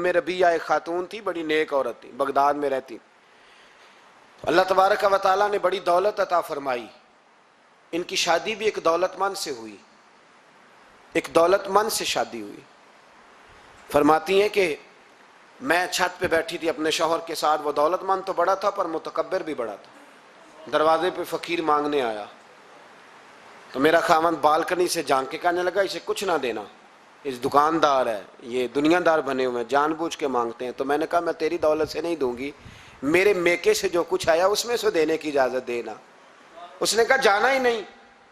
रबिया एक खातून थी, बड़ी नेक औरत थी, बगदाद में रहती। अल्लाह तबारक व तआला ने बड़ी दौलत अता फरमाई। इनकी शादी भी एक दौलतमंद से हुई, एक दौलतमंद से शादी हुई। फरमाती हैं कि मैं छत पे बैठी थी अपने शौहर के साथ, वो दौलतमंद तो बड़ा था पर मुतकब्बिर भी बड़ा था। दरवाजे पे फ़कीर मांगने आया तो मेरा खामन बालकनी से झांक के कहने लगा इसे कुछ ना देना, इस दुकानदार है, ये दुनियादार बने हुए हैं, जानबूझ के मांगते हैं। तो मैंने कहा मैं तेरी दौलत से नहीं दूंगी, मेरे मेके से जो कुछ आया उसमें से देने की इजाज़त देना। उसने कहा जाना ही नहीं।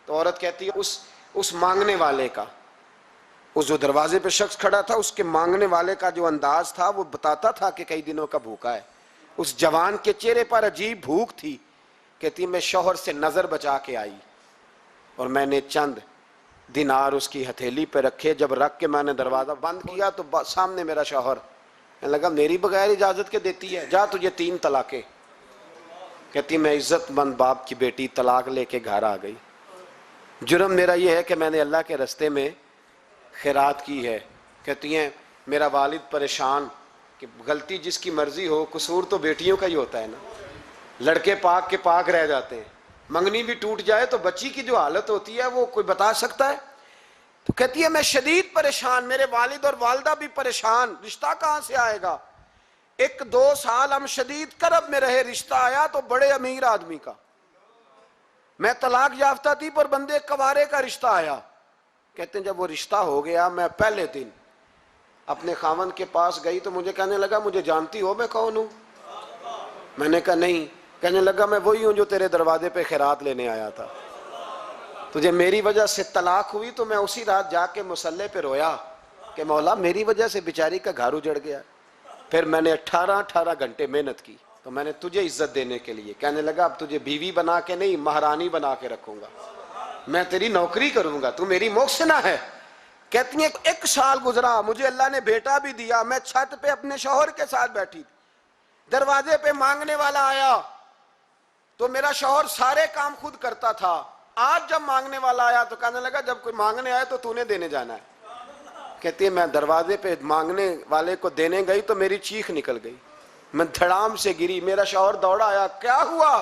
तो औरत कहती है उस मांगने वाले का, उस जो दरवाजे पे शख्स खड़ा था, उसके मांगने वाले का जो अंदाज था वो बताता था कि कई दिनों का भूखा है। उस जवान के चेहरे पर अजीब भूख थी। कहती मैं शौहर से नज़र बचा के आई और मैंने चंद दिनार उसकी हथेली पे रखे। जब रख के मैंने दरवाज़ा बंद किया तो सामने मेरा शौहर। कहने लगा मेरी बगैर इजाज़त के देती है, जा तुझे 3 तलाक़ें। कहती मैं इज़्ज़तमंद बाप की बेटी तलाक लेके घर आ गई। जुर्म मेरा ये है कि मैंने अल्लाह के रस्ते में खैरात की है। कहती हैं मेरा वालिद परेशान कि गलती जिसकी मर्ज़ी हो, कसूर तो बेटियों का ही होता है ना। लड़के पाक के पाक रह जाते हैं, मंगनी भी टूट जाए तो बच्ची की जो हालत होती है वो कोई बता सकता है। तो कहती है मैं शदीद परेशान, मेरे वालिद और वालदा भी परेशान, रिश्ता कहाँ से आएगा। 1-2 साल हम शदीद करब में रहे, रिश्ता आया तो बड़े अमीर आदमी का। मैं तलाक याफ्ता थी पर बंदे कवारे का रिश्ता आया। कहते हैं जब वो रिश्ता हो गया, मैं पहले दिन अपने खामन के पास गई तो मुझे कहने लगा मुझे जानती हो मैं कौन हूँ। मैंने कहा नहीं। कहने लगा मैं वही हूँ जो तेरे दरवाजे पे खैरात लेने आया था। तुझे मेरी वजह से तलाक हुई तो मैं उसी रात जाके मुसल्ले पे रोया कि मौला मेरी वजह से बेचारी का घर उजड़ गया। फिर मैंने 18 घंटे मेहनत की तो मैंने तुझे इज्जत देने के लिए। कहने लगा अब तुझे बीवी बना के नहीं, महारानी बना के रखूंगा, मैं तेरी नौकरी करूंगा, तू मेरी मोहसिना है। कहती है 1 साल गुजरा, मुझे अल्लाह ने बेटा भी दिया। मैं छत पे अपने शौहर के साथ बैठी थी, दरवाजे पे मांगने वाला आया तो मेरा शौहर सारे काम खुद करता था। आज जब मांगने वाला आया तो कहने लगा जब कोई मांगने आए तो तूने देने जाना है। कहती है मैं दरवाजे पे मांगने वाले को देने गई तो मेरी चीख निकल गई, मैं धड़ाम से गिरी। मेरा शौहर दौड़ा आया, क्या हुआ।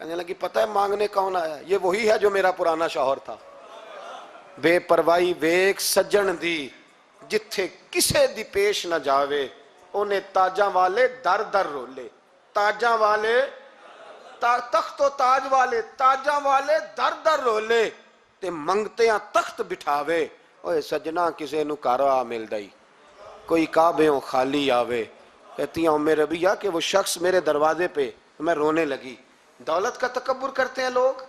कहने लगी पता है मांगने कौन आया, ये वही है जो मेरा पुराना शौहर था। बेपरवाही वेख सज्जन दी जिथे किसे दी पेश न जावे, उन्हें ताजा वाले दर दर रोले। ताजा वाले तख्तो ताज वाले, ताजा वाले दर दर रोले ते मंगते तख्त बिठावे। ओए सजना किसे नु घर आ मिलदा ही, कोई काबेओं खाली आवे। कहती हूँ मेरे रबिया कि वो शख्स मेरे दरवाजे पे, मैं रोने लगी। दौलत का तकब्बुर करते हैं लोग।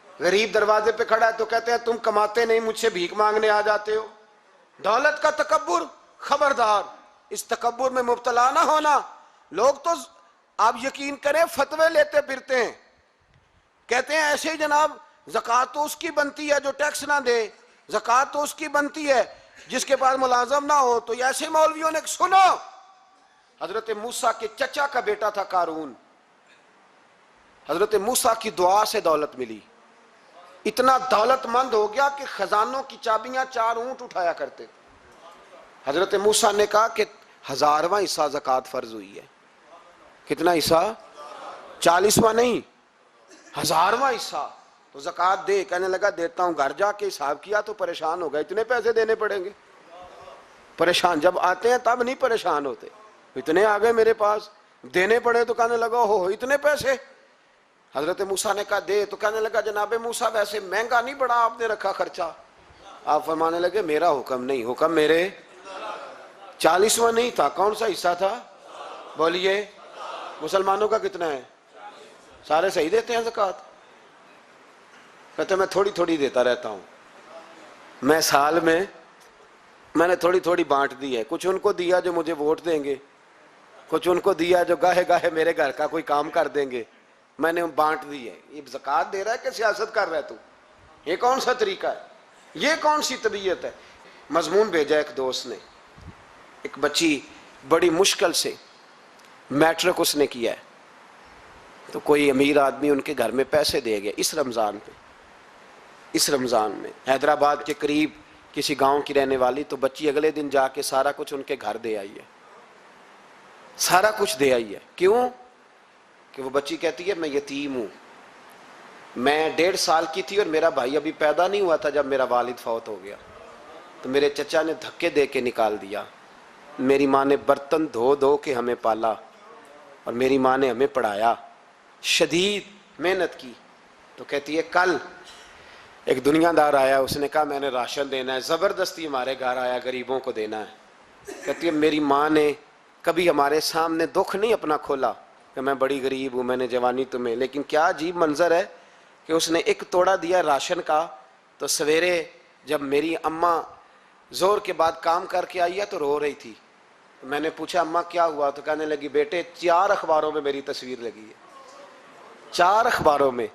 गरीब दरवाजे पे खड़ा है तो कहते हैं तुम कमाते नहीं, मुझसे भीख मांगने आ जाते हो। दौलत का तकब्बुर, खबरदार इस तकब्बुर में मुब्तला ना होना। लोग तो आप यकीन करें फतवे लेते फिरते हैं, कहते हैं ऐसे ही जनाब ज़कात तो उसकी बनती है जो टैक्स ना दे, ज़कात तो उसकी बनती है जिसके पास मुलाजम ना हो। तो ऐसे मौलवियों ने सुनो, हजरत मूसा के चचा का बेटा था कारून, हजरत मूसा की दुआ से दौलत मिली, इतना दौलतमंद हो गया कि खजानों की चाबियां 4 ऊंट उठाया करते। हजरत मूसा ने कहा कि 1000वां हिस्सा ज़कात फर्ज हुई है। कितना हिस्सा? 40वां नहीं, 1000वां हिस्सा तो ज़कात दे। कहने लगा देता हूं। घर जाके हिसाब किया तो परेशान हो गया, इतने पैसे देने पड़ेंगे। परेशान जब आते हैं तब नहीं परेशान होते, इतने आ गए मेरे पास, देने पड़े तो कहने लगा हो इतने पैसे। हजरत मूसा ने कहा दे, तो कहने लगा जनाबे मूसा वैसे महंगा नहीं बड़ा आपने रखा खर्चा। आप फरमाने लगे मेरा हुक्म नहीं, हुक्म मेरे 40वां नहीं था। कौन सा हिस्सा था बोलिए? मुसलमानों का कितना है? सारे सही देते हैं ज़कात? कहते मैं थोड़ी थोड़ी देता रहता हूँ, मैं साल में मैंने थोड़ी थोड़ी बांट दी है। कुछ उनको दिया जो मुझे वोट देंगे, कुछ उनको दिया जो गाहे गाहे मेरे घर का कोई काम कर देंगे, मैंने बांट दी है। ये ज़कात दे रहा है कि सियासत कर रहा है तू? ये कौन सा तरीका है, ये कौन सी तबीयत है? मजमून भेजा एक दोस्त ने, एक बच्ची बड़ी मुश्किल से मैट्रिक उसने किया है, तो कोई अमीर आदमी उनके घर में पैसे दे गया इस रमज़ान पे। इस रमज़ान में हैदराबाद के करीब کسی گاؤں کی رہنے والی، تو بچی اگلے دن جا کے سارا کچھ ان کے گھر دے آئی ہے، سارا کچھ دے آئی ہے۔ کیوں؟ کہ وہ بچی کہتی ہے میں یتیم ہوں، میں 1.5 سال کی تھی اور میرا بھائی ابھی پیدا نہیں ہوا تھا جب میرا والد فوت ہو گیا، تو میرے چچا نے دھکے دے کے نکال دیا، میری ماں نے برتن دھو دھو کے ہمیں پالا اور میری ماں نے ہمیں پڑھایا، شدید محنت کی۔ تو کہتی ہے کل ایک دنیا دار آیا، اس نے کہا میں نے راشن دینا ہے، زبردستی ہمارے گھر آیا، غریبوں کو دینا ہے۔ کہتی ہے میری ماں نے کبھی ہمارے سامنے دکھ نہیں اپنا کھولا کہ میں بڑی غریب ہوں، میں نے جوانی تمہیں، لیکن کیا عجیب منظر ہے کہ اس نے ایک توڑا دیا راشن کا، تو سویرے جب میری اماں زور کے بعد کام کر کے آئی ہے تو رو رہی تھی۔ میں نے پوچھا اماں کیا ہوا؟ تو کہنے لگی بیٹے 4 اخباروں میں میری تصویر لگی ہے، 4 اخباروں میں۔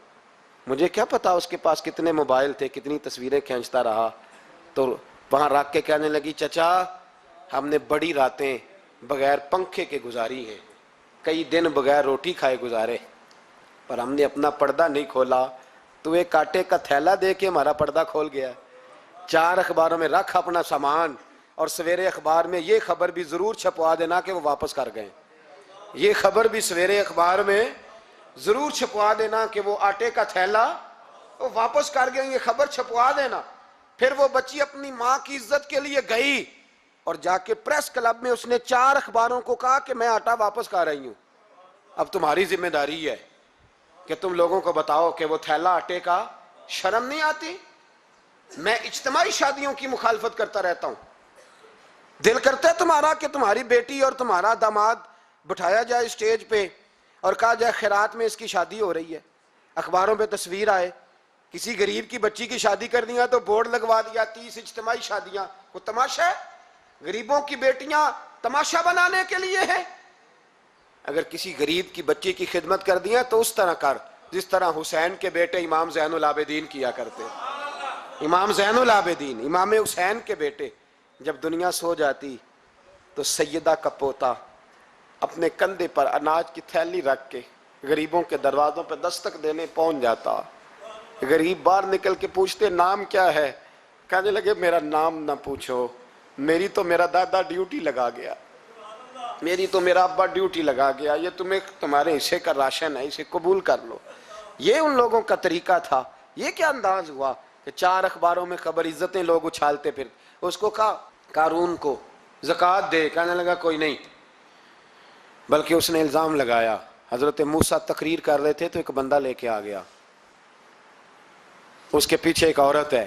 مجھے کیا پتا اس کے پاس کتنے موبائل تھے، کتنی تصویریں کھینچتا رہا۔ تو وہاں رکھ کے کہنے لگی چچا ہم نے بڑی راتیں بغیر پنکھے کے گزاری ہیں، کئی دن بغیر روٹی کھائے گزارے، پر ہم نے اپنا پردہ نہیں کھولا، تو ایک کانٹے کا تھیلا دے کے ہمارا پردہ کھول گیا۔ 4 اخباروں میں رکھ اپنا سامان، اور سویرے اخبار میں یہ خبر بھی ضرور چھپوا دینا کہ وہ واپس کر گئے، یہ خبر بھی سویرے اخبار میں ضرور چھپوا دینا کہ وہ آٹے کا تھیلا وہ واپس کر گئے، یہ خبر چھپوا دینا۔ پھر وہ بچی اپنی ماں کی عزت کے لیے گئی اور جا کے پریس کلب میں اس نے 4 اخباروں کو کہا کہ میں آٹا واپس کر رہی ہوں، اب تمہاری ذمہ داری ہے کہ تم لوگوں کو بتاؤ کہ وہ تھیلا آٹے کا۔ شرم نہیں آتی؟ میں اجتماعی شادیوں کی مخالفت کرتا رہتا ہوں، دل کرتا ہے تمہارا کہ تمہاری بیٹی اور تمہارا داماد بٹھایا جائے اسٹیج پہ اور کہا جائے خیرات میں اس کی شادی ہو رہی ہے، اخباروں پہ تصویر آئے، کسی غریب کی بچی کی شادی کر دیا تو بورڈ لگوا دیا 30 اجتماعی شادیاں، وہ تماشا ہے؟ غریبوں کی بیٹیاں تماشا بنانے کے لیے ہیں؟ اگر کسی غریب کی بچی کی خدمت کر دیا تو اس طرح کر جس طرح حسین کے بیٹے امام زین العابدین کیا کرتے۔ امام زین العابدین، امام حسین کے بیٹے، جب دنیا سو جاتی تو سیدہ کا پوتا اپنے کندھے پر اناج کی تھیلی رکھ کے غریبوں کے دروازوں پہ دستک دینے پہنچ جاتا۔ غریب باہر نکل کے پوچھتے نام کیا ہے؟ کہنے لگے میرا نام نہ پوچھو، میری تو میرا دادا ڈیوٹی لگا گیا، میری تو میرا ابا ڈیوٹی لگا گیا، یہ تمہیں تمہارے حصے کا راشن ہے، اسے قبول کر لو۔ یہ ان لوگوں کا طریقہ تھا۔ یہ کیا انداز ہوا کہ 4 اخباروں میں خبر، عزتیں لوگ اچھالتے پھر۔ اس کو کہا قارون کو زکوٰۃ دے، کہنے لگا کوئی نہیں، بلکہ اس نے الزام لگایا۔ حضرت موسیٰ تقریر کر رہے تھے تو ایک بندہ لے کے آ گیا، اس کے پیچھے ایک عورت ہے،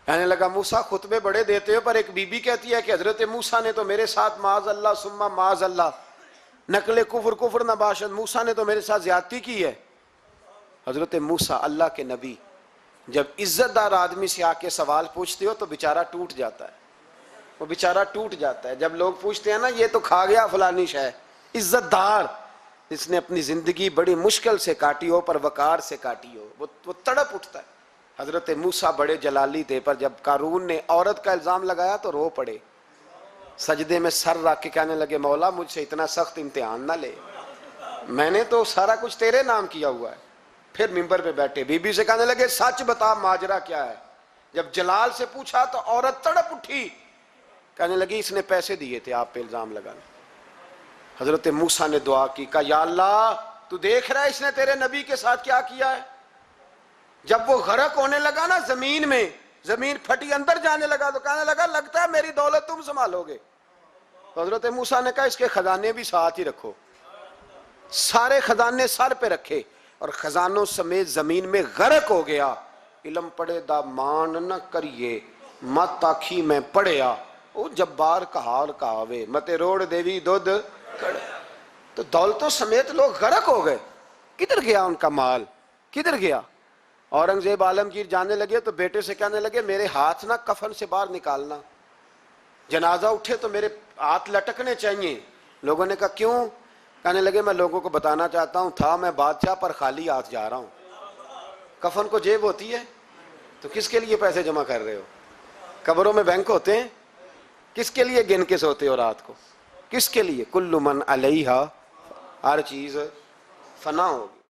کہنے لگا موسیٰ خطبے بڑے دیتے ہو، پر ایک بی بی کہتی ہے کہ حضرت موسیٰ نے تو میرے ساتھ معاذ اللہ ثم معاذ اللہ، نقل کفر نباشد، موسیٰ نے تو میرے ساتھ زیادتی کی ہے۔ حضرت موسیٰ اللہ کے نبی جب عزت دار آدمی سے آ کے سوال پوچھتے ہو تو بیچارہ ٹوٹ جاتا ہے، وہ بیچارہ ٹوٹ جاتا ہے۔ جب لوگ پوچھتے ہیں نا یہ تو کھا گیا فلانی شے، عزت دار جس نے اپنی زندگی بڑی مشکل سے کاٹی ہو پر وقار سے کاٹی ہو، وہ تڑپ اٹھتا ہے۔ حضرت موسیٰ بڑے جلالی تھے، پر جب قارون نے عورت کا الزام لگایا تو رو پڑے، سجدے میں سر رکھ کے کہنے لگے مولا مجھ سے اتنا سخت امتحان نہ لے، میں نے تو سارا کچھ تیرے نام کیا ہوا ہے۔ پھر ممبر پہ بیٹھے، بی بی سے کہنے لگے سچ بتا ماجرا کیا ہے۔ جب جلال سے پوچھا تو عورت تڑپ اٹھی، کہنے لگی اس نے پیسے دیے تھے آپ پہ الزام لگانے۔ حضرت موسیٰ نے دعا کی، کہا یا اللہ تو دیکھ رہا ہے اس نے تیرے نبی کے ساتھ کیا کیا ہے۔ جب وہ غرق ہونے لگا نا زمین میں، زمین پھٹی اندر جانے لگا تو کہنے لگا لگتا ہے میری دولت تم سنبھالو گے۔ تو حضرت موسیٰ نے کہا اس کے خزانے بھی ساتھ ہی رکھو، سارے خزانے سر پہ رکھے اور خزانوں سمیت زمین میں غرق ہو گیا۔ علم پڑے دا مان نہ کریے مت آکھی میں پڑھیا، او جبار کا حال کہاوے متے روڑ دیوی دودھ کڑ۔ تو دولتوں سمیت لوگ غرق ہو گئے۔ کدھر گیا ان کا مال، کدھر گیا؟ اورنگزیب عالمگیر جانے لگے تو بیٹے سے کہنے لگے میرے ہاتھ نہ کفن سے باہر نکالنا، جنازہ اٹھے تو میرے ہاتھ لٹکنے چاہیے۔ لوگوں نے کہا کیوں؟ کہنے لگے میں لوگوں کو بتانا چاہتا ہوں تھا میں بادشاہ پر خالی ہاتھ جا رہا ہوں۔ کفن کو جیب ہوتی ہے تو کس کے لیے پیسے جمع کر رہے ہو؟ قبروں میں بینک ہوتے ہیں، کس کے لیے گن کے سوتے ہو رات کو؟ کس کے لیے؟ کل من علیہا، ہر چیز فنا ہوگی۔